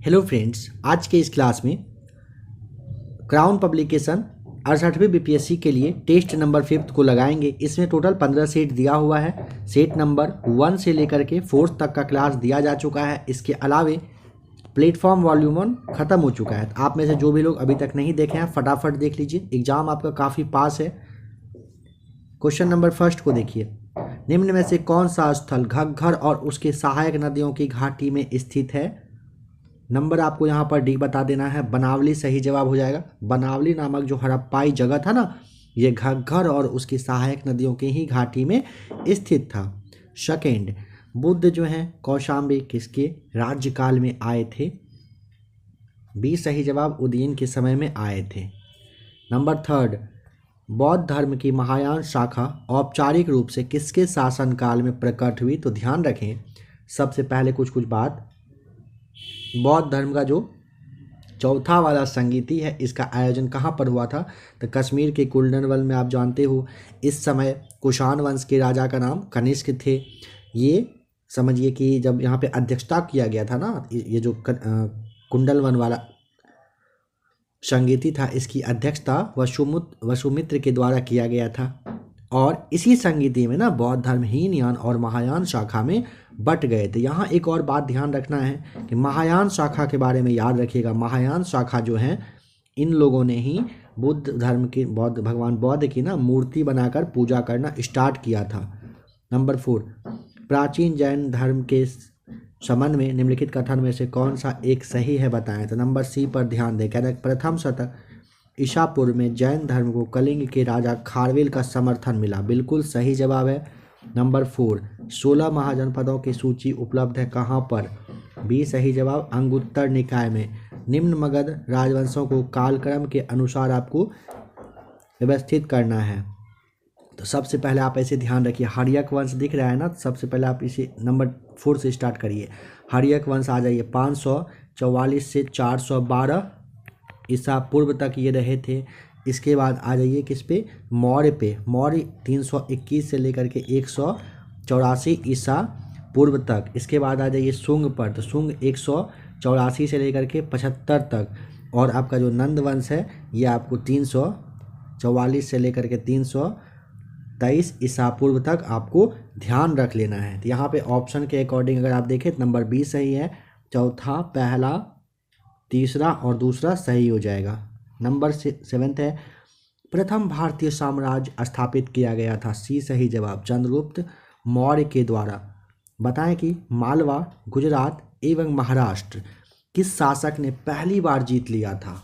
Hello friends, आज के इस क्लास में क्राउन पब्लिकेशन 68वीं बीपीएससी के लिए टेस्ट नंबर 5 को लगाएंगे। इसमें टोटल 15 सेट दिया हुआ है। सेट नंबर 1 से लेकर के 4th तक का क्लास दिया जा चुका है। इसके अलावे प्लेटफॉर्म वॉल्यूम 1 ख़त्म हो चुका है। आप में से जो भी लोग अभी तक नहीं देखे हैं फटाफट देख लीजिए, एग्जाम आपका काफ़ी पास है। क्वेश्चन नंबर 1 को देखिए। निम्न में से कौन सा स्थल घग्घर और उसके सहायक नदियों की घाटी में स्थित है? नंबर आपको यहाँ पर डी बता देना है। बनावली सही जवाब हो जाएगा। बनावली नामक जो हड़प्पाई जगह था ना, ये घग्घर और उसकी सहायक नदियों की ही घाटी में स्थित था। सेकेंड, बुद्ध जो हैं कौशाम्बी किसके राज्यकाल में आए थे? बी सही जवाब, उदयन के समय में आए थे। नंबर 3, बौद्ध धर्म की महायान शाखा औपचारिक रूप से किसके शासनकाल में प्रकट हुई? तो ध्यान रखें, सबसे पहले कुछ बात, बौद्ध धर्म का जो चौथा वाला संगीति है, इसका आयोजन कहाँ पर हुआ था? तो कश्मीर के कुंडनवल में। आप जानते हो इस समय कुषाण वंश के राजा का नाम कनिष्क थे। ये समझिए कि जब यहाँ पे अध्यक्षता किया गया था ना, ये जो कुंडलवन वाला संगीति था, इसकी अध्यक्षता वसुमित्र के द्वारा किया गया था। और इसी संगीति में ना बौद्ध धर्म हीनयान और महायान शाखा में बट गए थे। यहाँ एक और बात ध्यान रखना है कि महायान शाखा के बारे में याद रखिएगा। महायान शाखा जो है, इन लोगों ने ही बुद्ध धर्म की भगवान बौद्ध की ना मूर्ति बनाकर पूजा करना स्टार्ट किया था। नंबर 4, प्राचीन जैन धर्म के संबंध में निम्नलिखित कथन में से कौन सा एक सही है बताएं? तो नंबर सी पर ध्यान दें। कहना प्रथम शतक ईसा पूर्व में जैन धर्म को कलिंग के राजा खारवेल का समर्थन मिला। बिल्कुल सही जवाब है। नंबर 4, 16 महाजनपदों की सूची उपलब्ध है कहाँ पर? बी सही जवाब, अंगुत्तर निकाय में। निम्न मगध राजवंशों को कालक्रम के अनुसार आपको व्यवस्थित करना है। तो सबसे पहले आप ऐसे ध्यान रखिए, हर्यक वंश दिख रहा है ना, सबसे पहले आप इसे नंबर 4 से स्टार्ट करिए। हर्यक वंश आ जाइए, 544 से 412 ईसा पूर्व तक ये रहे थे। इसके बाद आ जाइए किस पे? मौर्य पे। मौर्य 321 से लेकर के 184 ईसा पूर्व तक। इसके बाद आ जाइए शुंग पर, तो शुंग 184 से लेकर के 75 तक। और आपका जो नंद वंश है, ये आपको 344 से लेकर के 323 ईसा पूर्व तक आपको ध्यान रख लेना है। तो यहाँ पे ऑप्शन के अकॉर्डिंग अगर आप देखें तो नंबर 20 सही है, चौथा, पहला, तीसरा और दूसरा सही हो जाएगा। नंबर 7 है, प्रथम भारतीय साम्राज्य स्थापित किया गया था। सी सही जवाब, चंद्रगुप्त मौर्य के द्वारा। बताएं कि मालवा, गुजरात एवं महाराष्ट्र किस शासक ने पहली बार जीत लिया था?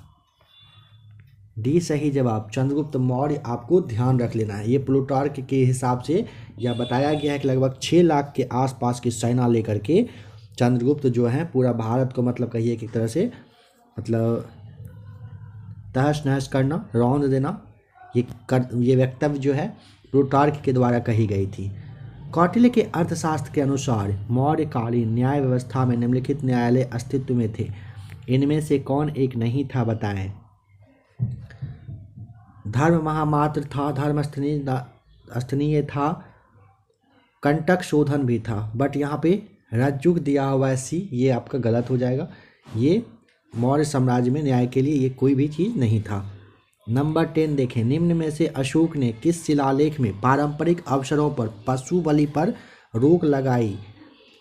डी सही जवाब, चंद्रगुप्त मौर्य। आपको ध्यान रख लेना है। ये प्लूटार्क के हिसाब से यह बताया गया है कि लगभग 6 लाख के आसपास की सेना लेकर के चंद्रगुप्त जो है पूरा भारत को मतलब कहिए कि एक तरह से मतलब तहस नहस करना, रौंद देना, ये वक्तव्य जो है प्लूटार्क के द्वारा कही गई थी। कौटिल्य के अर्थशास्त्र के अनुसार मौर्यकालीन न्याय व्यवस्था में निम्नलिखित न्यायालय अस्तित्व में थे। इनमें से कौन एक नहीं था बताएं? धर्म महामात्र था, धर्म स्थनीय था, कंटक शोधन भी था। बट यहाँ पे रज्जुक दिया हुआ है सी, ये आपका गलत हो जाएगा। ये मौर्य साम्राज्य में न्याय के लिए ये कोई भी चीज़ नहीं था। नंबर 10 देखें, निम्न में से अशोक ने किस शिलालेख में पारंपरिक अवसरों पर पशु बलि पर रोक लगाई?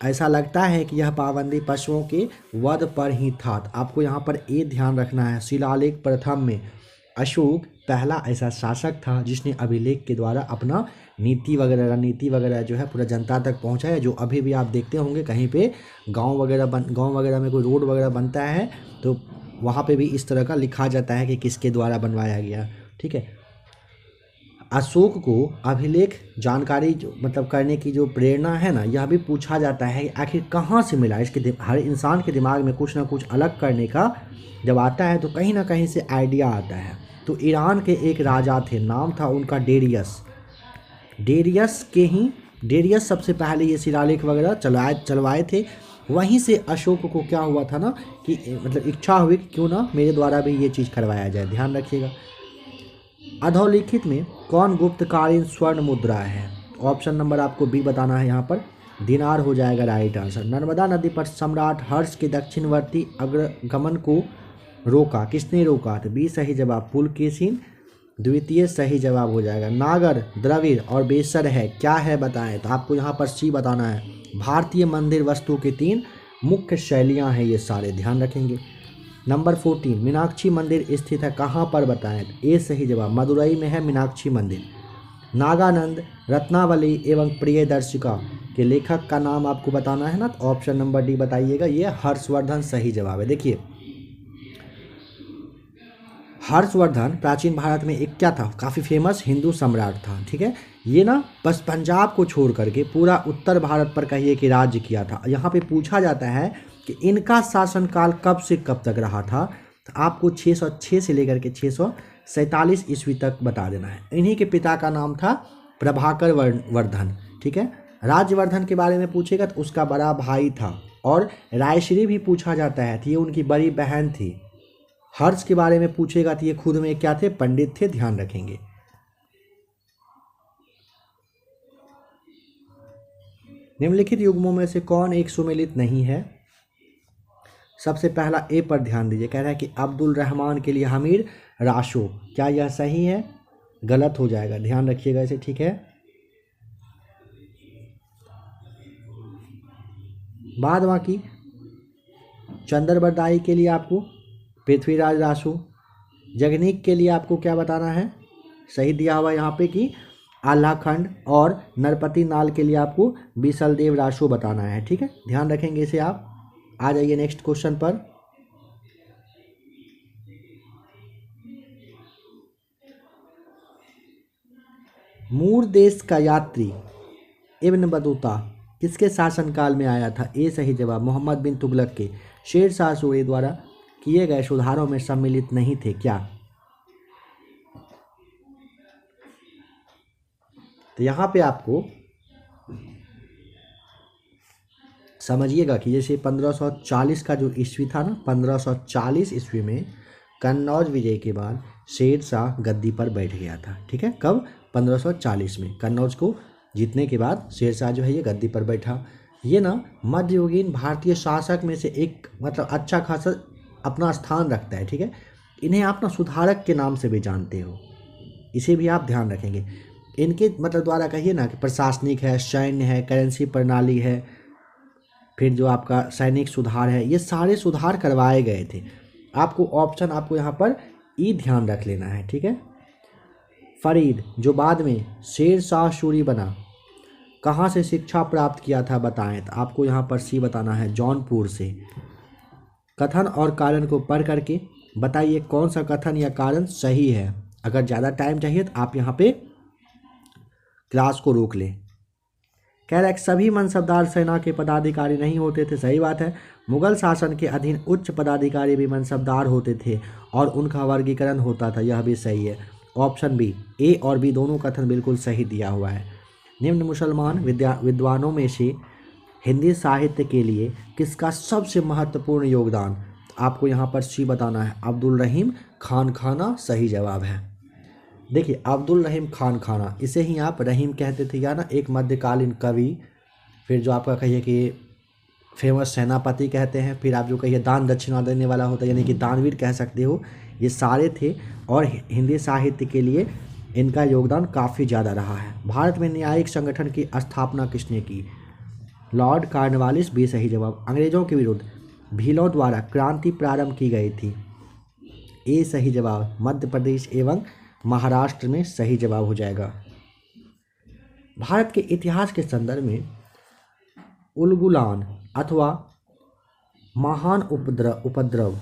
ऐसा लगता है कि यह पाबंदी पशुओं के वध पर ही था। आपको यहाँ पर ये ध्यान रखना है, शिलालेख प्रथम में अशोक पहला ऐसा शासक था जिसने अभिलेख के द्वारा अपना नीति वगैरह, रणनीति वगैरह जो है पूरा जनता तक पहुंचाया। जो अभी भी आप देखते होंगे कहीं पे गांव वगैरह में कोई रोड वगैरह बनता है तो वहाँ पे भी इस तरह का लिखा जाता है कि किसके द्वारा बनवाया गया। ठीक है। अशोक को अभिलेख जानकारी मतलब करने की जो प्रेरणा है ना, यह भी पूछा जाता है आखिर कहाँ से मिला। इसके हर इंसान के दिमाग में कुछ ना कुछ अलग करने का जब आता है तो कहीं ना कहीं से आइडिया आता है। तो ईरान के एक राजा थे, नाम था उनका डेरियस। डेरियस सबसे पहले ये शिलालेख वगैरह चलवाए थे। वहीं से अशोक को क्या हुआ था ना कि मतलब इच्छा हुई कि क्यों ना मेरे द्वारा भी ये चीज़ करवाया जाए। ध्यान रखिएगा। अधोलिखित में कौन गुप्तकालीन स्वर्ण मुद्रा है? ऑप्शन नंबर आपको बी बताना है यहाँ पर। दिनार हो जाएगा राइट आंसर। नर्मदा नदी पर सम्राट हर्ष के दक्षिणवर्ती अग्रगमन को रोका, किसने रोका? तो बी सही जवाब पुलकेशिन द्वितीय सही जवाब हो जाएगा। नागर, द्रविड़ और बेसर है, क्या है बताएं? तो आपको यहाँ पर सी बताना है। भारतीय मंदिर वस्तु की 3 मुख्य शैलियाँ हैं, ये सारे ध्यान रखेंगे। नंबर 14 मीनाक्षी मंदिर स्थित है कहाँ पर बताएं? तो ए सही जवाब मदुरई में है मीनाक्षी मंदिर। नागानंद, रत्नावली एवं प्रियदर्शिका के लेखक का नाम आपको बताना है ना, तो ऑप्शन नंबर डी बताइएगा, ये हर्षवर्धन सही जवाब है। देखिए हर्षवर्धन प्राचीन भारत में एक क्या था, काफ़ी फेमस हिंदू सम्राट था, ठीक है। ये ना बस पंजाब को छोड़ करके पूरा उत्तर भारत पर कहिए कि राज्य किया था। यहाँ पे पूछा जाता है कि इनका शासनकाल कब से कब तक रहा था, तो आपको 606 से लेकर के 647 ईस्वी तक बता देना है। इन्हीं के पिता का नाम था प्रभाकर वर्धन, ठीक है। राज्यवर्धन के बारे में पूछेगा तो उसका बड़ा भाई था, और रायश्री भी पूछा जाता है तो ये उनकी बड़ी बहन थी। हर्ष के बारे में पूछेगा तो ये खुद में क्या थे, पंडित थे, ध्यान रखेंगे। निम्नलिखित युग्मों में से कौन एक सुमेलित नहीं है? सबसे पहला ए पर ध्यान दीजिए, कह रहा है कि अब्दुल रहमान के लिए हमीर राशो, क्या यह सही है? गलत हो जाएगा, ध्यान रखिएगा इसे, ठीक है। बाद बाकी चंद्रबरदाई के लिए आपको पृथ्वीराज रासो, जगनीक के लिए आपको क्या बताना है, सही दिया हुआ यहाँ पे कि आल्हाखंड, और नरपति नाल के लिए आपको बीसलदेव रासो बताना है, ठीक है, ध्यान रखेंगे इसे आप। आ जाइए नेक्स्ट क्वेश्चन पर। मूर देश का यात्री इब्न बतूता किसके शासनकाल में आया था? ए सही जवाब मोहम्मद बिन तुगलक के। शेर शाह सूरी द्वारा किए गए सुधारों में सम्मिलित नहीं थे, क्या? तो यहाँ पे आपको समझिएगा कि जैसे 1540 का जो ईस्वी था ना, 1540 ईस्वी में कन्नौज विजय के बाद शेर शाह गद्दी पर बैठ गया था, ठीक है। कब? 1540 में कन्नौज को जीतने के बाद शेर शाह जो है ये गद्दी पर बैठा। ये ना मध्ययुगीन भारतीय शासक में से एक मतलब अच्छा खासा अपना स्थान रखता है, ठीक है। इन्हें आप ना सुधारक के नाम से भी जानते हो, इसे भी आप ध्यान रखेंगे। इनके मतलब द्वारा कहिए ना कि प्रशासनिक है, सैन्य है, करेंसी प्रणाली है, फिर जो आपका सैनिक सुधार है, ये सारे सुधार करवाए गए थे। आपको ऑप्शन आपको यहाँ पर ई ध्यान रख लेना है, ठीक है। फरीद जो बाद में शेर शाह सूरी बना, कहाँ से शिक्षा प्राप्त किया था बताएं? तो आपको यहाँ पर सी बताना है, जौनपुर से। कथन और कारण को पढ़ करके बताइए कौन सा कथन या कारण सही है। अगर ज़्यादा टाइम चाहिए तो आप यहाँ पे क्लास को रोक लें। कह रहा है कि सभी मनसबदार सेना के पदाधिकारी नहीं होते थे, सही बात है। मुगल शासन के अधीन उच्च पदाधिकारी भी मनसबदार होते थे और उनका वर्गीकरण होता था, यह भी सही है। ऑप्शन बी, ए और बी दोनों कथन बिल्कुल सही दिया हुआ है। निम्न मुसलमान विद्वानों में से हिंदी साहित्य के लिए किसका सबसे महत्वपूर्ण योगदान? आपको यहाँ पर सी बताना है, अब्दुल रहीम खान खाना सही जवाब है। देखिए अब्दुल रहीम खान खाना, इसे ही आप रहीम कहते थे या ना, एक मध्यकालीन कवि, फिर जो आपका कहिए कि फेमस सेनापति कहते हैं, फिर आप जो कहिए दान दक्षिणा देने वाला होता है यानी कि दानवीर कह सकते हो, ये सारे थे। और हिंदी साहित्य के लिए इनका योगदान काफ़ी ज़्यादा रहा है। भारत में न्यायिक संगठन की स्थापना किसने की? लॉर्ड कॉर्नवालिस भी सही जवाब। अंग्रेजों के विरुद्ध भीलों द्वारा क्रांति प्रारंभ की गई थी, ए सही जवाब मध्य प्रदेश एवं महाराष्ट्र में सही जवाब हो जाएगा। भारत के इतिहास के संदर्भ में उलगुलान अथवा महान उपद्रव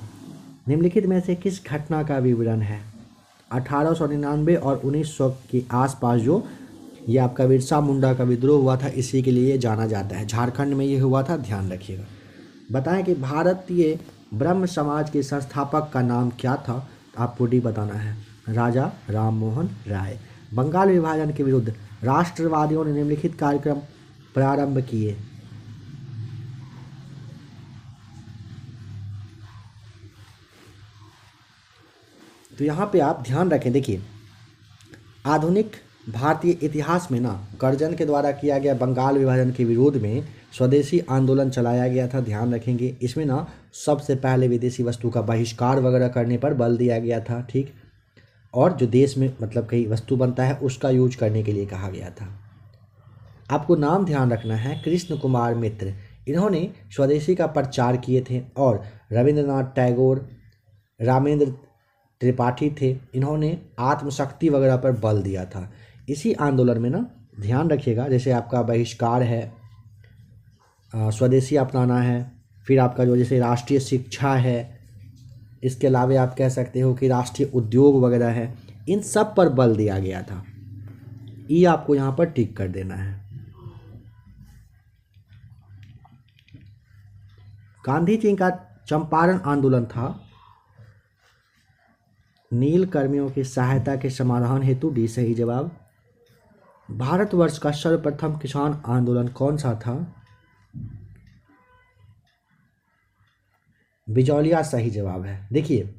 निम्नलिखित में से किस घटना का विवरण है? 1899 और 1900 के आसपास जो ये आपका बिरसा मुंडा का विद्रोह हुआ था, इसी के लिए जाना जाता है। झारखंड में ये हुआ था, ध्यान रखिएगा। बताएं कि भारतीय ब्रह्म समाज के संस्थापक का नाम क्या था? आपको डी बताना है, राजा राम मोहन राय। बंगाल विभाजन के विरुद्ध राष्ट्रवादियों ने निम्नलिखित कार्यक्रम प्रारंभ किए। तो यहाँ पे आप ध्यान रखें, देखिए आधुनिक भारतीय इतिहास में ना गर्जन के द्वारा किया गया बंगाल विभाजन के विरोध में स्वदेशी आंदोलन चलाया गया था, ध्यान रखेंगे। इसमें ना सबसे पहले विदेशी वस्तु का बहिष्कार वगैरह करने पर बल दिया गया था, ठीक। और जो देश में मतलब कई वस्तु बनता है उसका यूज करने के लिए कहा गया था। आपको नाम ध्यान रखना है, कृष्ण कुमार मित्र, इन्होंने स्वदेशी का प्रचार किए थे। और रविंद्रनाथ टैगोर, रामेंद्र त्रिपाठी थे, इन्होंने आत्मशक्ति वगैरह पर बल दिया था। इसी आंदोलन में ना ध्यान रखिएगा, जैसे आपका बहिष्कार है, स्वदेशी अपनाना है, फिर आपका जो जैसे राष्ट्रीय शिक्षा है, इसके अलावा आप कह सकते हो कि राष्ट्रीय उद्योग वगैरह है, इन सब पर बल दिया गया था। ये आपको यहाँ पर टिक कर देना है। गांधी जी का चंपारण आंदोलन था नील कर्मियों की सहायता के समाधान हेतु, डी सही जवाब। भारतवर्ष का सर्वप्रथम किसान आंदोलन कौन सा था? बिजौलिया सही जवाब है। देखिए,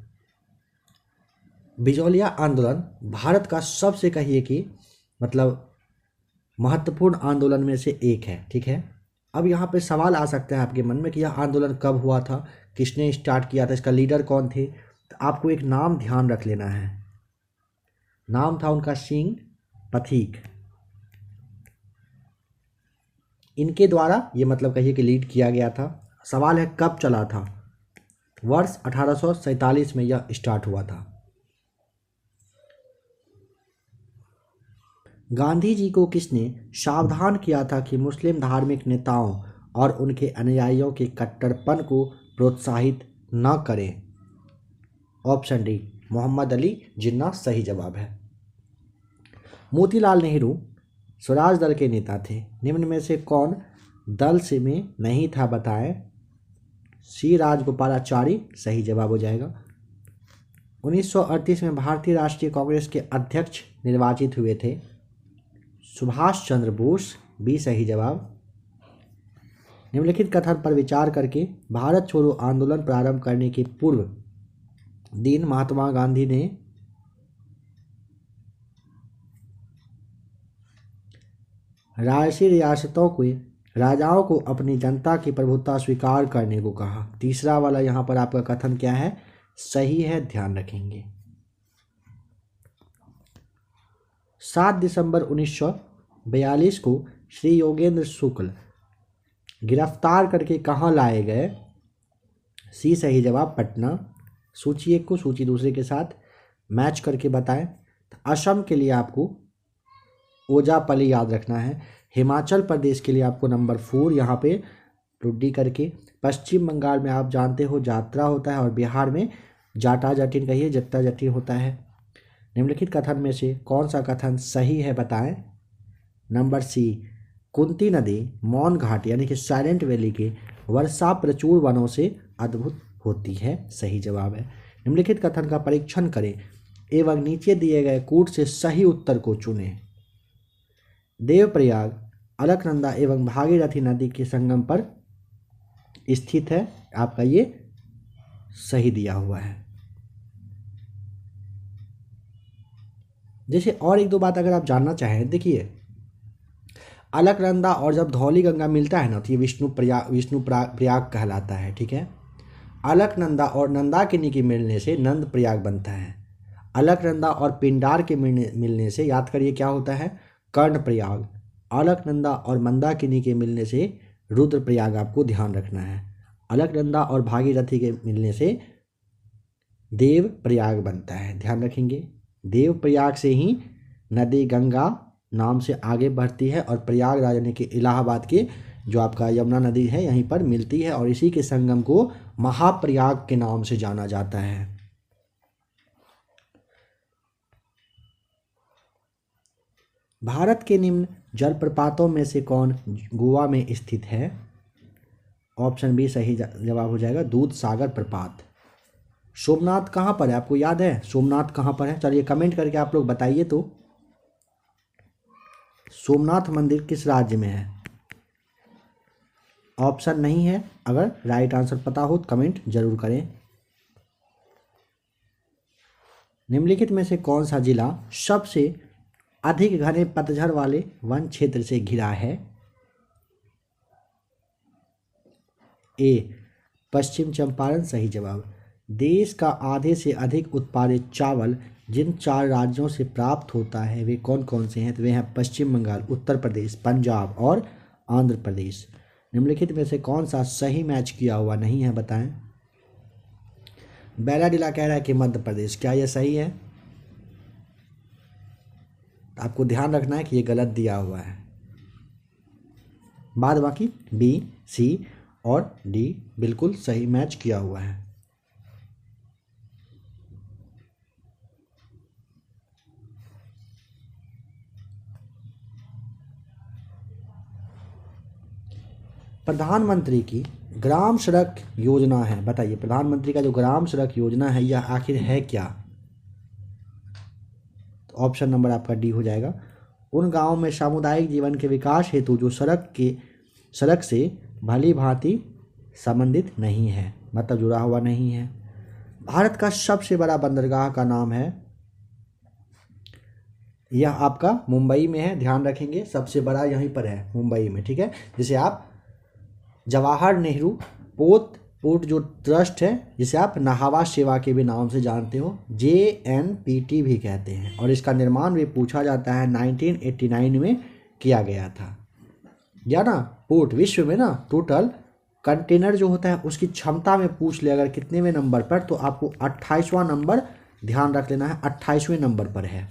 बिजौलिया आंदोलन भारत का सबसे कहिए कि मतलब महत्वपूर्ण आंदोलन में से एक है, ठीक है। अब यहाँ पे सवाल आ सकता है आपके मन में कि यह आंदोलन कब हुआ था, किसने स्टार्ट किया था, इसका लीडर कौन थे। तो आपको एक नाम ध्यान रख लेना है, नाम था उनका सिंह पथिक। इनके द्वारा ये मतलब कहिए कि लीड किया गया था। सवाल है कब चला था? वर्ष 1847 में यह स्टार्ट हुआ था। गांधी जी को किसने सावधान किया था कि मुस्लिम धार्मिक नेताओं और उनके अनुयायियों के कट्टरपन को प्रोत्साहित न करें? ऑप्शन डी, मोहम्मद अली जिन्ना सही जवाब है। मोतीलाल नेहरू स्वराज दल के नेता थे, निम्न में से कौन दल से में नहीं था, बताएं। सी राजगोपालाचारी सही जवाब हो जाएगा। 1938 में भारतीय राष्ट्रीय कांग्रेस के अध्यक्ष निर्वाचित हुए थे, सुभाष चंद्र बोस, बी सही जवाब। निम्नलिखित कथन पर विचार करके भारत छोड़ो आंदोलन प्रारंभ करने के पूर्व दिन महात्मा गांधी ने राजसी रियासतों के राजाओं को अपनी जनता की प्रभुत्व स्वीकार करने को कहा। तीसरा वाला यहाँ पर आपका कथन क्या है, सही है, ध्यान रखेंगे। 7 दिसंबर 1942 को श्री योगेंद्र शुक्ल गिरफ्तार करके कहाँ लाए गए? सी सही जवाब, पटना। सूची एक को सूची दूसरे के साथ मैच करके बताएं। असम के लिए आपको ओजापली याद रखना है, हिमाचल प्रदेश के लिए आपको नंबर 4 यहाँ पे टुड्डी करके, पश्चिम बंगाल में आप जानते हो जात्रा होता है, और बिहार में जाटा जटिन कहिए जट्टा जटिन होता है। निम्नलिखित कथन में से कौन सा कथन सही है, बताएं। नंबर सी, कुंती नदी मौन घाट यानी कि साइलेंट वैली के वर्षा प्रचुर वनों से अद्भुत होती है, सही जवाब है। निम्नलिखित कथन का परीक्षण करें एवं नीचे दिए गए कूट से सही उत्तर को चुनें। देवप्रयाग अलकनंदा एवं भागीरथी नदी के संगम पर स्थित है, आपका ये सही दिया हुआ है। जैसे और एक दो बात अगर आप जानना चाहें, देखिए अलकनंदा और जब धौली गंगा मिलता है ना तो ये विष्णु प्रयाग कहलाता है, ठीक है। अलकनंदा और नंदाकिनी के मिलने से नंद प्रयाग बनता है। अलकनंदा और पिंडार के मिलने से याद करिए क्या होता है, कर्ण प्रयाग। अलकनंदा और मंदाकिनी के मिलने से रुद्र प्रयाग, आपको ध्यान रखना है। अलकनंदा और भागीरथी के मिलने से देव प्रयाग बनता है, ध्यान रखेंगे। देव प्रयाग से ही नदी गंगा नाम से आगे बढ़ती है, और प्रयागराज यानी कि इलाहाबाद के जो आपका यमुना नदी है यहीं पर मिलती है, और इसी के संगम को महाप्रयाग के नाम से जाना जाता है। भारत के निम्न जलप्रपातों में से कौन गोवा में स्थित है? ऑप्शन बी सही जवाब हो जाएगा, दूध सागर प्रपात। सोमनाथ कहाँ पर है, आपको याद है सोमनाथ कहाँ पर है? चलिए कमेंट करके आप लोग बताइए तो, सोमनाथ मंदिर किस राज्य में है? ऑप्शन नहीं है, अगर राइट आंसर पता हो तो कमेंट जरूर करें। निम्नलिखित में से कौन सा जिला सबसे अधिक घने पतझड़ वाले वन क्षेत्र से घिरा है? ए पश्चिम चंपारण सही जवाब। देश का आधे से अधिक उत्पादित चावल जिन 4 राज्यों से प्राप्त होता है वे कौन कौन से हैं? तो वे हैं पश्चिम बंगाल, उत्तर प्रदेश, पंजाब और आंध्र प्रदेश। निम्नलिखित में से कौन सा सही मैच किया हुआ नहीं है बताएं? बैलाडिला कह रहा है कि मध्य प्रदेश, क्या यह सही है? आपको ध्यान रखना है कि ये गलत दिया हुआ है। बाद बाकी बी, सी और डी बिल्कुल सही मैच किया हुआ है। प्रधानमंत्री की ग्राम सड़क योजना है, बताइए प्रधानमंत्री का जो ग्राम सड़क योजना है यह आखिर है क्या? तो ऑप्शन नंबर आपका डी हो जाएगा। उन गांवों में सामुदायिक जीवन के विकास हेतु जो सड़क से भली भांति संबंधित नहीं है, मतलब जुड़ा हुआ नहीं है। भारत का सबसे बड़ा बंदरगाह का नाम है, यह आपका मुंबई में है, ध्यान रखेंगे सबसे बड़ा यहीं पर है मुंबई में, ठीक है। जिसे आप जवाहर नेहरू पोर्ट जो ट्रस्ट है, जिसे आप नाहवा सेवा के भी नाम से जानते हो, JNPT भी कहते हैं, और इसका निर्माण भी पूछा जाता है 1989 में किया गया था। या ना पोर्ट विश्व में ना टोटल कंटेनर जो होता है उसकी क्षमता में पूछ ले अगर कितनेवें नंबर पर, तो आपको 28वां नंबर ध्यान रख लेना है, 28वें नंबर पर है।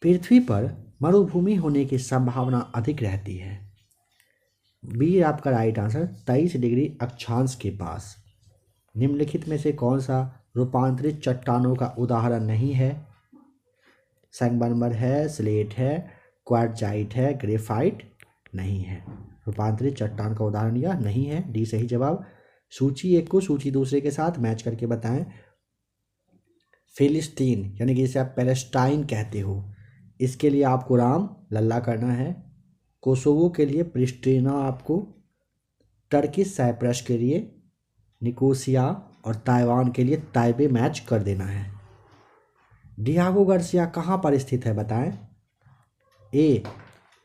पृथ्वी पर मरुभूमि होने की संभावना अधिक रहती है। बी आपका राइट आंसर, 23 डिग्री अक्षांश के पास। निम्नलिखित में से कौन सा रूपांतरित चट्टानों का उदाहरण नहीं है? संगमरमर है, स्लेट है, क्वार्टजाइट है, ग्रेफाइट नहीं है। रूपांतरित चट्टान का उदाहरण यह नहीं है, डी सही जवाब। सूची एक को सूची दूसरे के साथ मैच करके बताएं। फिलिस्तीन यानी कि जिसे आप पैलेस्टाइन कहते हो, इसके लिए आपको राम लल्ला करना है। कोसोवो के लिए प्रिस्टीना आपको, टर्किश साइप्रस के लिए निकोसिया और ताइवान के लिए ताइबे मैच कर देना है। डियागो गार्सिया कहाँ पर स्थित है बताएं? ए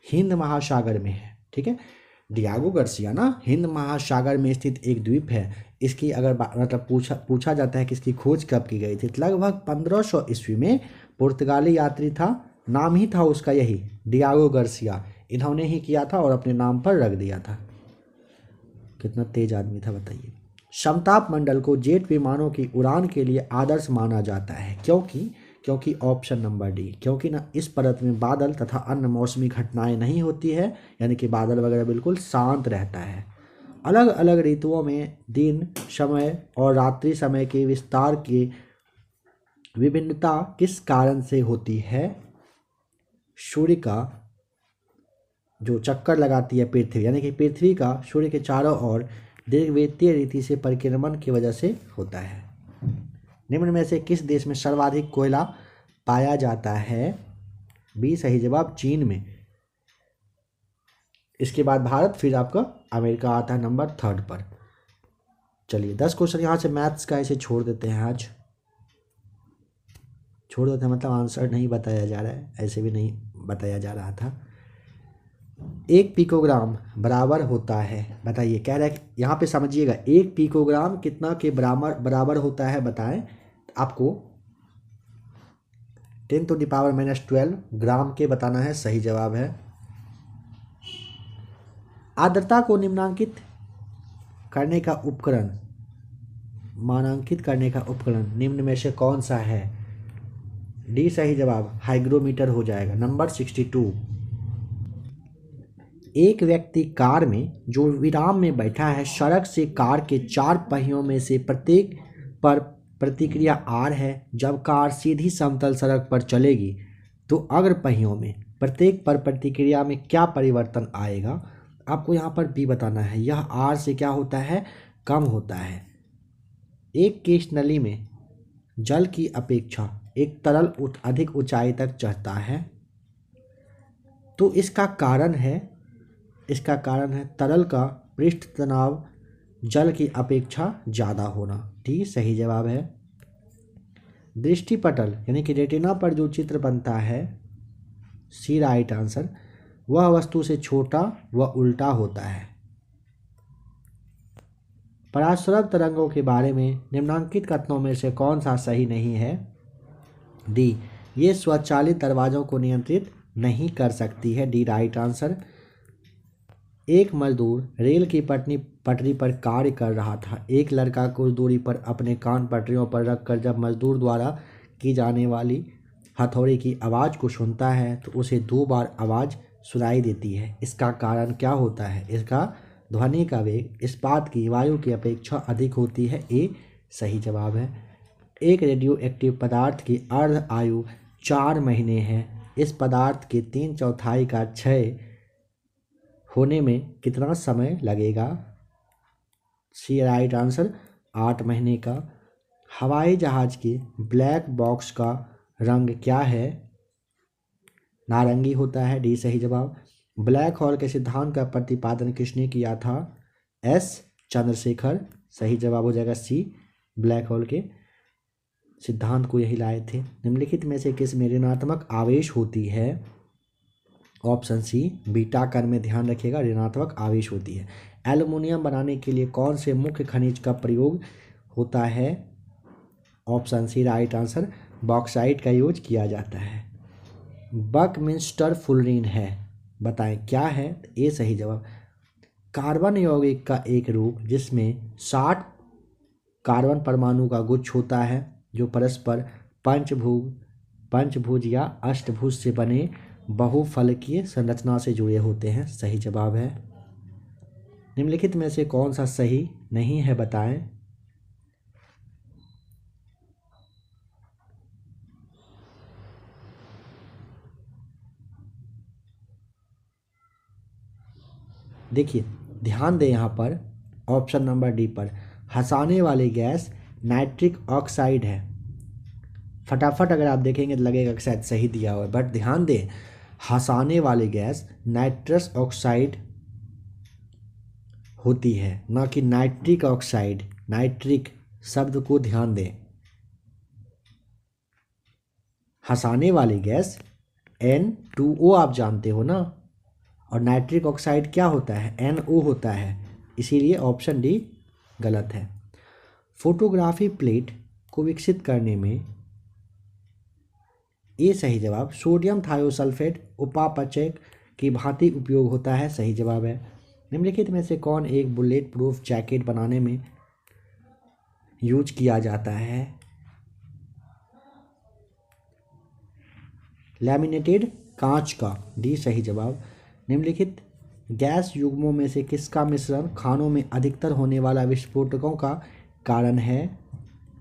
हिंद महासागर में है, ठीक है। डियागो गार्सिया ना हिंद महासागर में स्थित एक द्वीप है। इसकी अगर मतलब पूछा जाता है कि इसकी खोज कब की गई थी, तो लगभग 1500 ईस्वी में पुर्तगाली यात्री था, नाम ही था उसका यही डियागो गार्सिया, इन्होंने ही किया था और अपने नाम पर रख दिया था। कितना तेज आदमी था बताइए। समताप मंडल को जेट विमानों की उड़ान के लिए आदर्श माना जाता है, क्योंकि ऑप्शन नंबर डी, क्योंकि ना इस परत में बादल तथा अन्य मौसमी घटनाएं नहीं होती है, यानी कि बादल वगैरह बिल्कुल शांत रहता है। अलग अलग ऋतुओं में दिन समय और रात्रि समय के विस्तार की विभिन्नता किस कारण से होती है? सूर्य का जो चक्कर लगाती है पृथ्वी, यानी कि पृथ्वी का सूर्य के चारों ओर दीर्घवृत्तीय रीति से परिक्रमण की वजह से होता है। निम्न में से किस देश में सर्वाधिक कोयला पाया जाता है? बी सही जवाब, चीन में। इसके बाद भारत, फिर आपका अमेरिका आता है नंबर 3 पर। चलिए 10 क्वेश्चन यहाँ से मैथ्स का ऐसे छोड़ देते हैं, आज छोड़ देते हैं मतलब आंसर नहीं बताया जा रहा है, ऐसे भी नहीं बताया जा रहा था। 1 पिकोग्राम बराबर होता है, बताइए। कह रहा है यहाँ पे समझिएगा, 1 पिकोग्राम कितना के बराबर होता है बताएं। आपको 10⁻⁻12 ग्राम के बताना है, सही जवाब है। आर्द्रता को मानांकित करने का उपकरण निम्न में से कौन सा है? डी सही जवाब, हाइग्रोमीटर हो जाएगा। नंबर 62। एक व्यक्ति कार में जो विराम में बैठा है, सड़क से कार के 4 पहियों में से प्रत्येक पर प्रतिक्रिया आर है। जब कार सीधी समतल सड़क पर चलेगी तो अग्र पहियों में प्रत्येक पर प्रतिक्रिया में क्या परिवर्तन आएगा? आपको यहाँ पर बी बताना है। यह आर से क्या होता है? कम होता है। एक केश नली में जल की अपेक्षा एक तरल अधिक ऊंचाई तक चढ़ता है, तो इसका कारण है तरल का पृष्ठ तनाव जल की अपेक्षा ज़्यादा होना। डी सही जवाब है। दृष्टिपटल यानी कि रेटिना पर जो चित्र बनता है सी राइट आंसर। वह वस्तु से छोटा व उल्टा होता है। पराश्रव तरंगों के बारे में निम्नलिखित कथनों में से कौन सा सही नहीं है? डी, ये स्वचालित दरवाजों को नियंत्रित नहीं कर सकती है। D right answer. एक मजदूर रेल की पटरी पर कार्य कर रहा था। एक लड़का कुछ दूरी पर अपने कान पटरियों पर रखकर जब मजदूर द्वारा की जाने वाली हथौड़े की आवाज़ को सुनता है तो उसे 2 बार आवाज़ सुनाई देती है। इसका कारण क्या होता है? इसका ध्वनि का वेग इस्पात की वायु की अपेक्षा अधिक होती है। ए सही जवाब है। एक रेडियो एक्टिव पदार्थ की अर्ध आयु 4 महीने है। इस पदार्थ के 3/4 का क्षय होने में कितना समय लगेगा? सी राइट आंसर 8 महीने का। हवाई जहाज के ब्लैक बॉक्स का रंग क्या है? नारंगी होता है। डी सही जवाब। ब्लैक होल के सिद्धांत का प्रतिपादन किसने किया था? एस चंद्रशेखर। सही जवाब हो जाएगा सी, ब्लैक होल के सिद्धांत को यही लाए थे। निम्नलिखित में से किस में ऋणात्मक आवेश होती है? ऑप्शन सी, बीटा कण में ध्यान रखिएगा ऋणात्मक आवेश होती है। एल्युमिनियम बनाने के लिए कौन से मुख्य खनिज का प्रयोग होता है? Option C right answer, bauxite का यूज किया जाता है। बकमिंस्टर फुलरीन है, बताएं क्या है? ए सही जवाब। कार्बन यौगिक का एक रूप जिसमें 60 कार्बन परमाणु का गुच्छ होता है जो परस्पर पंचभुज या अष्टभुज से बने बहुफलकीय संरचना से जुड़े होते हैं। सही जवाब है। निम्नलिखित में से कौन सा सही नहीं है, बताएं? देखिए, ध्यान दें यहाँ पर ऑप्शन नंबर डी पर, हंसाने वाली गैस नाइट्रिक ऑक्साइड है। फटाफट अगर आप देखेंगे तो लगेगा कि शायद सही दिया हुआ है, बट ध्यान दें हंसाने वाली गैस नाइट्रस ऑक्साइड होती है, ना कि नाइट्रिक ऑक्साइड। नाइट्रिक शब्द को ध्यान दें। हंसाने वाली गैस N2O आप जानते हो ना, और नाइट्रिक ऑक्साइड क्या होता है? NO होता है। इसीलिए ऑप्शन डी गलत है। फोटोग्राफी प्लेट को विकसित करने में ये सही जवाब, सोडियम थायोसल्फेट उपापचय की भांति उपयोग होता है। सही जवाब है। निम्नलिखित में से कौन एक बुलेट प्रूफ जैकेट बनाने में यूज किया जाता है? लैमिनेटेड कांच का। डी सही जवाब। निम्नलिखित गैस युग्मों में से किसका मिश्रण खानों में अधिकतर होने वाला विस्फोटकों का कारण है?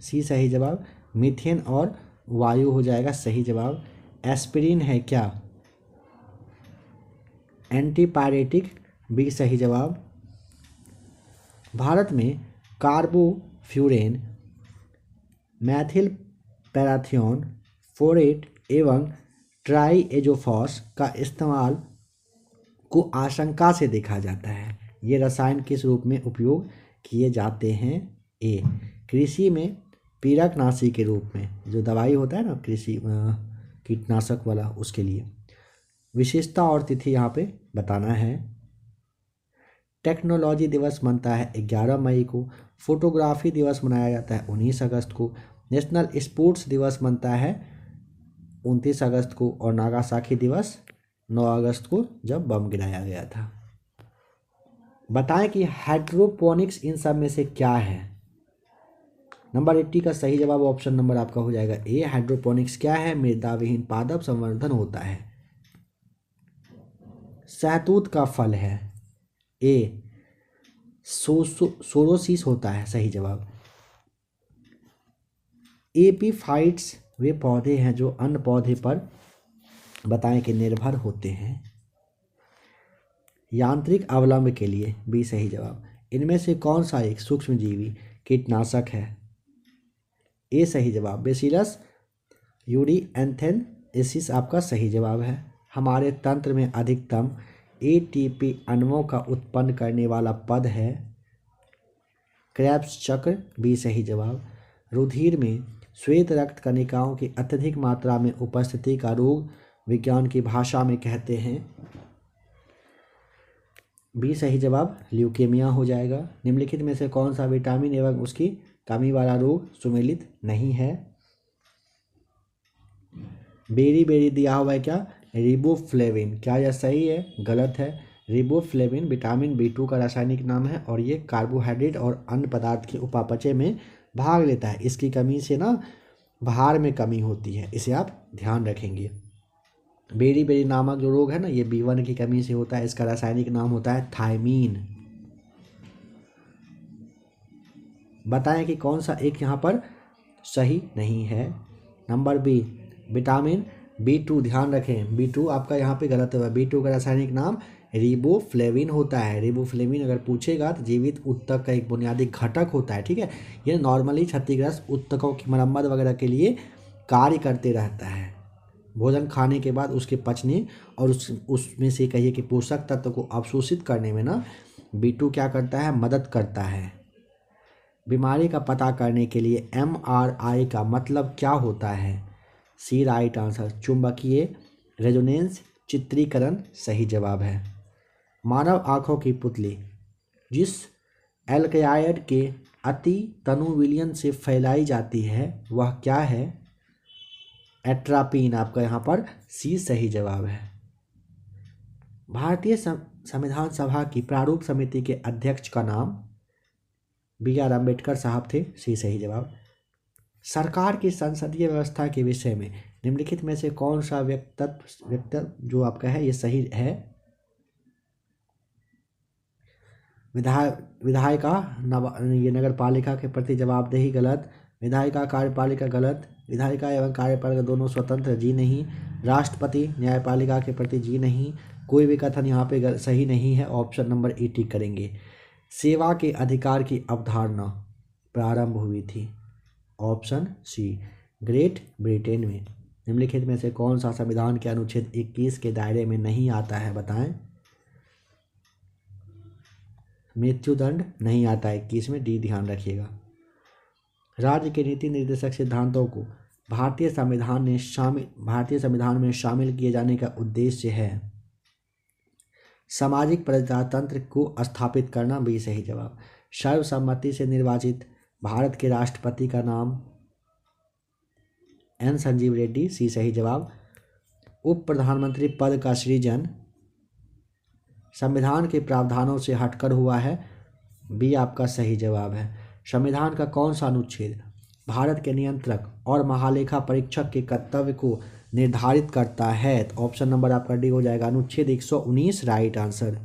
सी सही जवाब। मीथेन और वायु हो जाएगा सही जवाब। एस्पिरिन है क्या? एंटीपायरेटिक। बी सही जवाब। भारत में कार्बोफ्यूरेन, मैथिल पैराथियोन, फोरेट एवं ट्राईएजोफॉस का इस्तेमाल को आशंका से देखा जाता है। ये रसायन किस रूप में उपयोग किए जाते हैं? ए कृषि में पीड़कनाशी के रूप में, जो दवाई होता है ना कृषि कीटनाशक वाला, उसके लिए। विशेषता और तिथि यहाँ पे बताना है। टेक्नोलॉजी दिवस बनता है 11 मई को। फोटोग्राफी दिवस मनाया जाता है 19 अगस्त को। नेशनल स्पोर्ट्स दिवस बनता है 29 अगस्त को। और नागासाकी दिवस 9 अगस्त को, जब बम गिराया गया था। बताएं कि हाइड्रोपोनिक्स इन सब में से क्या है? नंबर 80 का सही जवाब ऑप्शन नंबर आपका हो जाएगा ए। हाइड्रोपोनिक्स क्या है? मृदा विहीन पादप संवर्धन होता है। सहतूत का फल है? ए सोरोसिस होता है। सही जवाब। एपीफाइट्स वे पौधे हैं जो अन्य पौधे पर बताएं कि निर्भर होते हैं। यांत्रिक अवलंब के लिए। बी सही जवाब। इनमें से कौन सा एक सूक्ष्मजीवी कीटनाशक है? ए सही जवाब। बेसिलस यूरिएंथेसिस आपका सही जवाब है। हमारे तंत्र में अधिकतम एटीपी अणुओं का उत्पन्न करने वाला पद है? क्रेब्स चक्र। बी सही जवाब। रुधिर में श्वेत रक्त कणिकाओं की अत्यधिक मात्रा में उपस्थिति का रोग विज्ञान की भाषा में कहते हैं? बी सही जवाब ल्यूकेमिया हो जाएगा। निम्नलिखित में से कौन सा विटामिन एवं उसकी कमी वाला रोग सुमेलित नहीं है? बेरी बेरी दिया हुआ है क्या? रिबोफ्लेविन। क्या यह सही है? गलत है। रिबोफ्लेविन विटामिन B2 का रासायनिक नाम है और ये कार्बोहाइड्रेट और अन्य पदार्थ के उपापचय में भाग लेता है। इसकी कमी से ना भार में कमी होती है, इसे आप ध्यान रखेंगे। बेरी बेरी नामक जो रोग है ना, ये B1 की कमी से होता है। इसका रासायनिक नाम होता है थायमीन। बताएं कि कौन सा एक यहाँ पर सही नहीं है। नंबर बी विटामिन B2, ध्यान रखें B2 आपका यहाँ पे गलत हुआ। B2 का रासायनिक नाम रिबोफ्लेविन होता है। रिबोफ्लेविन अगर पूछेगा तो जीवित ऊतक का एक बुनियादी घटक होता है, ठीक है। ये नॉर्मली क्षतिग्रस्त ऊतकों की मरम्मत वगैरह के लिए कार्य करते रहता है। भोजन खाने के बाद उसके पचने और उसमें से कहिए कि पोषक तत्व को अवशोषित करने में ना B2 क्या करता है? मदद करता है। बीमारी का पता करने के लिए MRI का मतलब क्या होता है? सी राइट आंसर चुंबकीय रेजोनेंस चित्रीकरण सही जवाब है। मानव आँखों की पुतली जिस एल्कलॉइड के अति तनु विलयन से फैलाई जाती है वह क्या है? एट्रापीन आपका यहाँ पर सी सही जवाब है। भारतीय संविधान सभा की प्रारूप समिति के अध्यक्ष का नाम? BR अम्बेडकर साहब थे, सी सही जवाब। सरकार की संसदीय व्यवस्था के विषय में निम्नलिखित में से कौन सा वक्तव्य जो आपका है ये सही है? विधायिका ये नगर पालिका के प्रति जवाबदेही गलत। विधायिका कार्यपालिका गलत। विधायिका एवं कार्यपालिका दोनों स्वतंत्र जी नहीं। राष्ट्रपति न्यायपालिका के प्रति जी नहीं। कोई भी कथन यहाँ पे सही नहीं है। ऑप्शन नंबर ए टिक करेंगे। सेवा के अधिकार की अवधारणा प्रारंभ हुई थी? ऑप्शन सी ग्रेट ब्रिटेन में। निम्नलिखित में से कौन सा संविधान के अनुच्छेद 21 के दायरे में नहीं आता है? बताएं। मृत्युदंड नहीं आता है 21 में, डी ध्यान रखिएगा। राज्य के नीति निर्देशक सिद्धांतों को भारतीय संविधान में शामिल किए जाने का उद्देश्य है? सामाजिक प्रजातंत्र को स्थापित करना, भी सही जवाब। सर्वसम्मति से निर्वाचित भारत के राष्ट्रपति का नाम? एन संजीव रेड्डी, सी सही जवाब। उप प्रधानमंत्री पद का सृजन संविधान के प्रावधानों से हटकर हुआ है? बी आपका सही जवाब है। संविधान का कौन सा अनुच्छेद भारत के नियंत्रक और महालेखा परीक्षक के कर्तव्य को निर्धारित करता है? तो ऑप्शन नंबर आपका डी हो जाएगा, अनुच्छेद 119 राइट आंसर।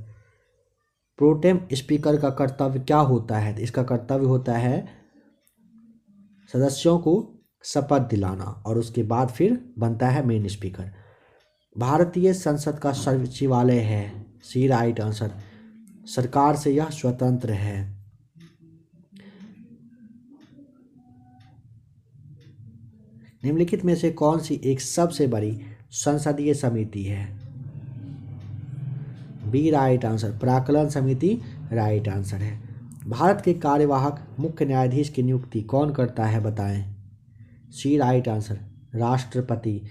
प्रोटेम स्पीकर का कर्तव्य क्या होता है? तो इसका कर्तव्य होता है सदस्यों को शपथ दिलाना और उसके बाद फिर बनता है मेन स्पीकर। भारतीय संसद का सचिवालय है? सी राइट आंसर। सरकार से यह स्वतंत्र है। निम्नलिखित में से कौन सी एक सबसे बड़ी संसदीय समिति है? बी राइट आंसर, प्राक्कलन समिति राइट आंसर है। भारत के कार्यवाहक मुख्य न्यायाधीश की नियुक्ति कौन करता है? बताएं। सी राइट आंसर, राष्ट्रपति।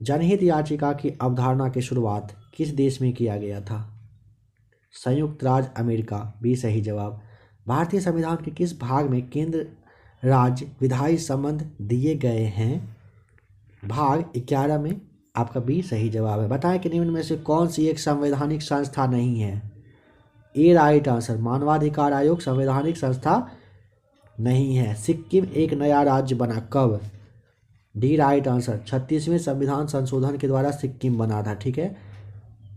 जनहित याचिका की अवधारणा की शुरुआत किस देश में किया गया था? संयुक्त राज्य अमेरिका, बी सही जवाब। भारतीय संविधान के किस भाग में केंद्र राज्य विधायी संबंध दिए गए हैं? भाग 11 में, आपका बी सही जवाब है। बताएं कि निम्न में से कौन सी एक संवैधानिक संस्था नहीं है? ए राइट आंसर, मानवाधिकार आयोग संवैधानिक संस्था नहीं है। सिक्किम एक नया राज्य बना कब? डी राइट आंसर, 36वें संविधान संशोधन के द्वारा सिक्किम बना था, ठीक है।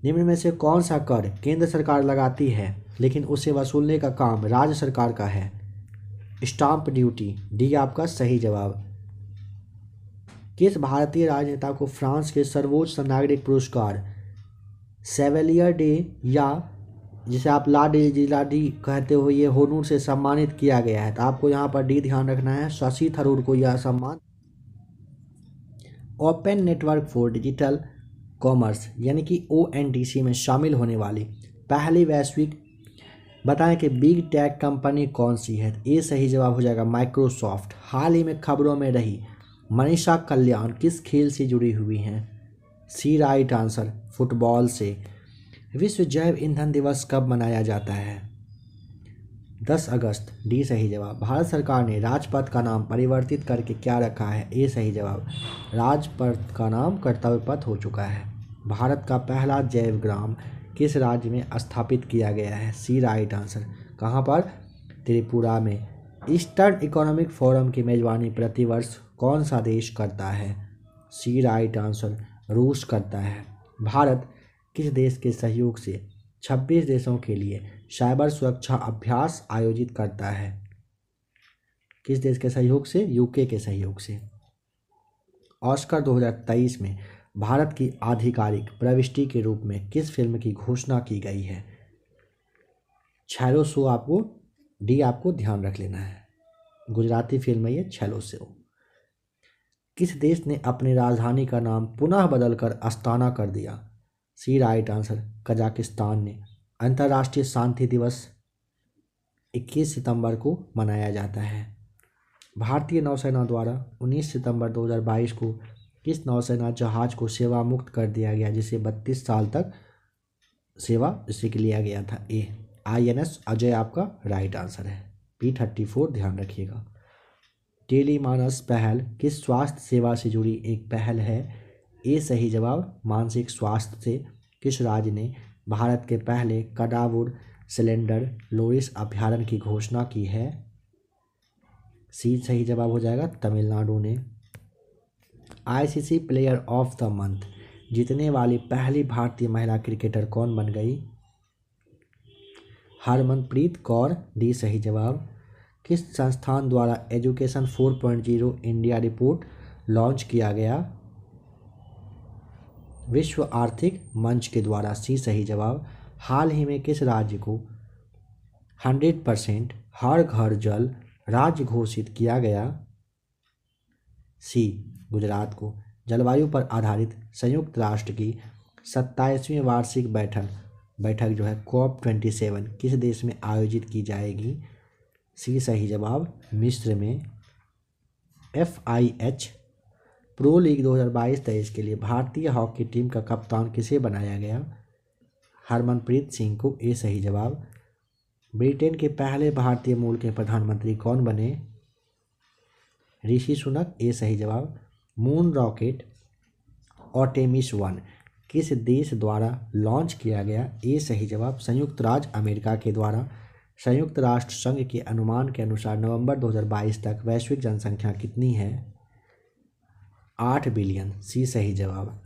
निम्न में से कौन सा कर केंद्र सरकार लगाती है लेकिन उसे वसूलने का काम राज्य सरकार का है? स्टाम्प ड्यूटी, डी आपका सही जवाब। किस भारतीय राजनेता को फ्रांस के सर्वोच्च नागरिक पुरस्कार सेवेलियर डे या जिसे आप ला डी कहते हो ये होनूर से सम्मानित किया गया है? तो आपको यहाँ पर डी ध्यान रखना है, शशि थरूर को यह सम्मान open network for digital commerce यानी कि ONDC में शामिल होने वाली पहली वैश्विक, बताएं कि बिग टेक कंपनी कौन सी है? ये सही जवाब हो जाएगा माइक्रोसॉफ्ट। हाल ही में खबरों में रही मनीषा कल्याण किस खेल से जुड़ी हुई हैं? सी राइट आंसर, फुटबॉल से। विश्व जैव ईंधन दिवस कब मनाया जाता है? 10 अगस्त, डी सही जवाब। भारत सरकार ने राजपथ का नाम परिवर्तित करके क्या रखा है? ए सही जवाब। राजपथ का नाम कर्तव्य पथ हो चुका है। भारत का पहला जैव ग्राम किस राज्य में स्थापित किया गया है? सी राइट आंसर। कहाँ पर? त्रिपुरा में। ईस्टर्न इकोनॉमिक फोरम की मेजबानी प्रतिवर्ष कौन सा देश करता है? सी राइट आंसर, रूस करता है। भारत किस देश के सहयोग से 26 देशों के लिए साइबर सुरक्षा अभ्यास आयोजित करता है? किस देश के सहयोग से? यूके के सहयोग से। ऑस्कर 2023 में भारत की आधिकारिक प्रविष्टि के रूप में किस फिल्म की घोषणा की गई है? छेलो शो, आपको डी आपको ध्यान रख लेना है। गुजराती फिल्म है ये छेलो शो। किस देश ने अपनी राजधानी का नाम पुनः बदलकर अस्ताना कर दिया? सी राइट आंसर, कजाकिस्तान ने। अंतर्राष्ट्रीय शांति दिवस 21 सितंबर को मनाया जाता है। भारतीय नौसेना द्वारा 19 सितंबर 2022 को किस नौसेना जहाज को सेवा मुक्त कर दिया गया जिसे 32 साल तक सेवा इसी के लिया गया था? ए INS अजय आपका राइट आंसर है। P34 ध्यान रखिएगा। टेलीमानस पहल किस स्वास्थ्य सेवा से जुड़ी एक पहल है? ए सही जवाब, मानसिक स्वास्थ्य से। किस राज्य ने भारत के पहले कडावुर सिलेंडर लोरिस अभयारण्य की घोषणा की है? सी सही जवाब हो जाएगा, तमिलनाडु ने। ICC player of the month जीतने वाली पहली भारतीय महिला क्रिकेटर कौन बन गई? हरमनप्रीत कौर, डी सही जवाब। किस संस्थान द्वारा एजुकेशन 4.0 इंडिया रिपोर्ट लॉन्च किया गया? विश्व आर्थिक मंच के द्वारा, सी सही जवाब। हाल ही में किस राज्य को 100% हर घर जल राज्य घोषित किया गया? सी गुजरात को। जलवायु पर आधारित संयुक्त राष्ट्र की 27वीं वार्षिक बैठक जो है COP27 किस देश में आयोजित की जाएगी? सी सही जवाब, मिस्र में। FIH प्रो लीग 2022-23 के लिए भारतीय हॉकी टीम का कप्तान किसे बनाया गया? हरमनप्रीत सिंह को, ए सही जवाब। ब्रिटेन के पहले भारतीय मूल के प्रधानमंत्री कौन बने? ऋषि सुनक, ए सही जवाब। मून रॉकेट आर्टेमिस 1 किस देश द्वारा लॉन्च किया गया? ए सही जवाब, संयुक्त राज्य अमेरिका के द्वारा। संयुक्त राष्ट्र संघ के अनुमान के अनुसार नवंबर 2022 तक वैश्विक जनसंख्या कितनी है? 8 बिलियन, सी सही जवाब।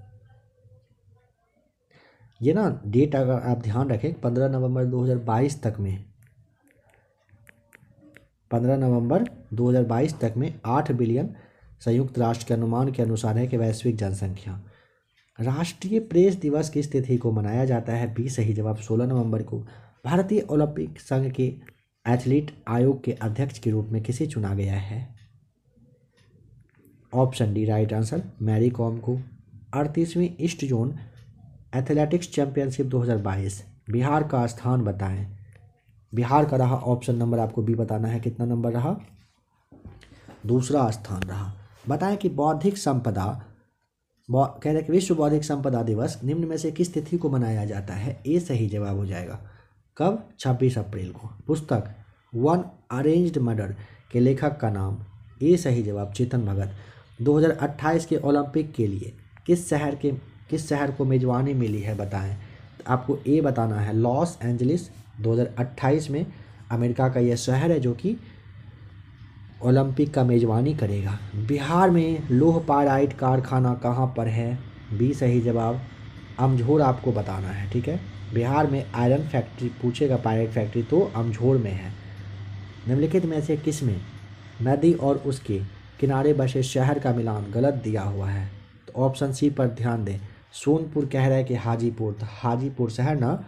ये ना डेट अगर आप ध्यान रखें 15 नवंबर 2022 तक में 15 नवंबर 2022 तक में 8 बिलियन संयुक्त राष्ट्र के अनुमान के अनुसार है कि वैश्विक जनसंख्या। राष्ट्रीय प्रेस दिवस किस तिथि को मनाया जाता है? बी सही जवाब, 16 नवंबर को। भारतीय ओलंपिक संघ के एथलीट आयोग के अध्यक्ष के रूप में किसे चुना गया है? Option D right answer, Mary Kom को। 38वीं east zone athletics championship 2022 Bihar का स्थान बताएं। बिहार का रहा ऑप्शन नंबर, आपको भी बताना है कितना नंबर रहा? दूसरा स्थान रहा। बताएं कि बौद्धिक संपदा कह रहे कि विश्व बौद्धिक संपदा दिवस निम्न में से किस तिथि को मनाया जाता है? ए सही जवाब हो जाएगा। कब? 26 अप्रैल को। पुस्तक वन अरेंज्ड मर्डर के लेखक का नाम? ए सही जवाब, चेतन भगत। 2028 के ओलंपिक के लिए किस शहर को मेजबानी मिली है बताएं? तो आपको ए बताना है, लॉस एंजलिस। 2028 में अमेरिका का यह शहर है जो कि ओलंपिक का मेजबानी करेगा। बिहार में लोह पाइराइट कारखाना कहाँ पर है? बी सही जवाब, अमझोर आपको बताना है, ठीक है। बिहार में आयरन फैक्ट्री पूछेगा, पाइराइट फैक्ट्री तो अमझोर में है। निम्नलिखित में से किस में नदी और उसके किनारे बसे शहर का मिलान गलत दिया हुआ है? तो ऑप्शन सी पर ध्यान दें। सोनपुर कह रहा है कि हाजीपुर, तो हाजीपुर शहर ना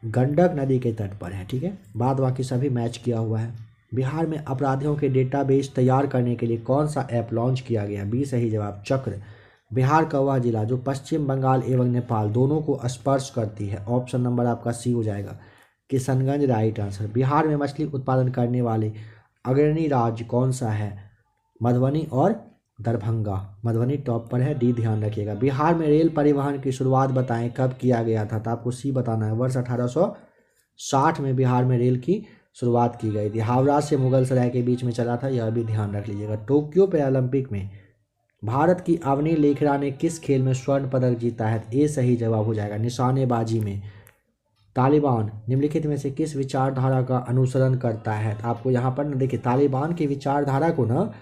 गंडक नदी के तट पर है, ठीक है। बाद बाकी सभी मैच किया हुआ है। बिहार में अपराधियों के डेटाबेस तैयार करने के लिए कौन सा ऐप लॉन्च किया गया? बी सही जवाब, चक्र। बिहार का वह जिला जो पश्चिम बंगाल एवं नेपाल दोनों को स्पर्श करती है। ऑप्शन नंबर आपका सी हो जाएगा, किशनगंज राइट आंसर। बिहार में मछली उत्पादन करने वाले अग्रणी राज्य कौन सा है? मधुबनी और दरभंगा। मधुबनी टॉप पर है, डी ध्यान रखिएगा। बिहार में रेल परिवहन की शुरुआत बताएं कब किया गया था, तो आपको सी बताना है। वर्ष 1860 में बिहार में रेल की शुरुआत की गई थी। हावड़ा से मुगल सराय के बीच में चला था, यह भी ध्यान रख लीजिएगा। टोक्यो पैरालंपिक में भारत की अवनी लेखरा ने किस खेल में स्वर्ण पदक जीता है, ए सही जवाब हो जाएगा निशानेबाजी में। तालिबान निम्नलिखित में से किस विचारधारा का अनुसरण करता है, तो आपको यहाँ पर ना देखिए, तालिबान की विचारधारा को ना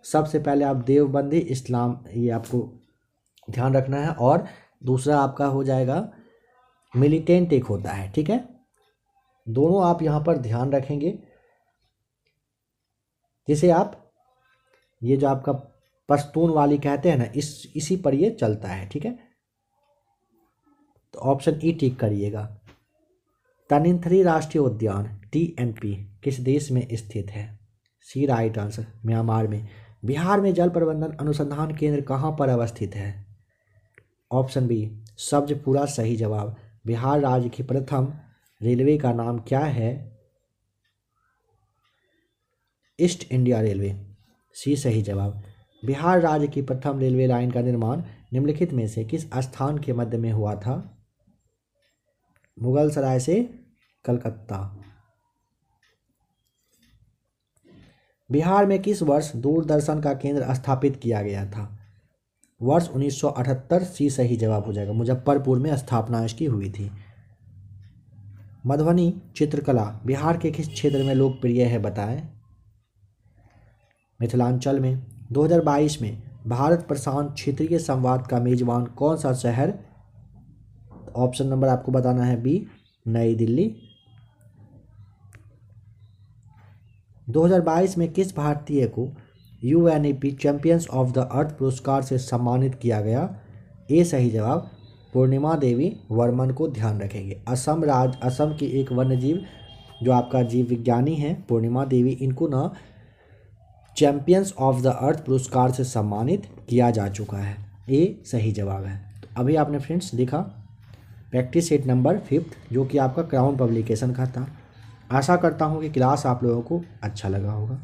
सबसे पहले आप देवबंदी इस्लाम, ये आपको ध्यान रखना है, और दूसरा आपका हो जाएगा मिलिटेंट एक होता है, ठीक है। दोनों आप यहाँ पर ध्यान रखेंगे, जिसे आप ये जो आपका पश्तून वाली कहते हैं ना, इसी पर ये चलता है, ठीक है। तो ऑप्शन ई टिक करिएगा। तनिंथरी राष्ट्रीय उद्यान TNP किस देश में स्थित है, सी राइट आंसर, म्यांमार में। बिहार में जल प्रबंधन अनुसंधान केंद्र कहाँ पर अवस्थित है, ऑप्शन बी सब्जपुरा सही जवाब। बिहार राज्य की प्रथम रेलवे का नाम क्या है, ईस्ट इंडिया रेलवे, सी सही जवाब। बिहार राज्य की प्रथम रेलवे लाइन का निर्माण निम्नलिखित में से किस स्थान के मध्य में हुआ था, मुगल सराय से कलकत्ता। बिहार में किस वर्ष दूरदर्शन का केंद्र स्थापित किया गया था, वर्ष 1978, सी सही जवाब हो जाएगा। मुजफ्फरपुर में स्थापना इसकी हुई थी। मधुबनी चित्रकला बिहार के किस क्षेत्र में लोकप्रिय है बताएं, मिथिलांचल में। 2022 में भारत प्रशांत क्षेत्रीय संवाद का मेजबान कौन सा शहर, ऑप्शन नंबर आपको बताना है बी नई दिल्ली। 2022 में किस भारतीय को UNEP champions of the earth पुरस्कार से सम्मानित किया गया, ए सही जवाब पूर्णिमा देवी वर्मन को ध्यान रखेंगे। असम की एक वन्यजीव जो आपका जीव विज्ञानी हैं पूर्णिमा देवी, इनको ना चैंपियंस ऑफ द अर्थ पुरस्कार से सम्मानित किया जा चुका है, ए सही जवाब है। तो अभी आपने फ्रेंड्स देखा प्रैक्टिस सेट नंबर 5 जो कि आपका क्राउन पब्लिकेशन का था। आशा करता हूँ कि क्लास आप लोगों को अच्छा लगा होगा।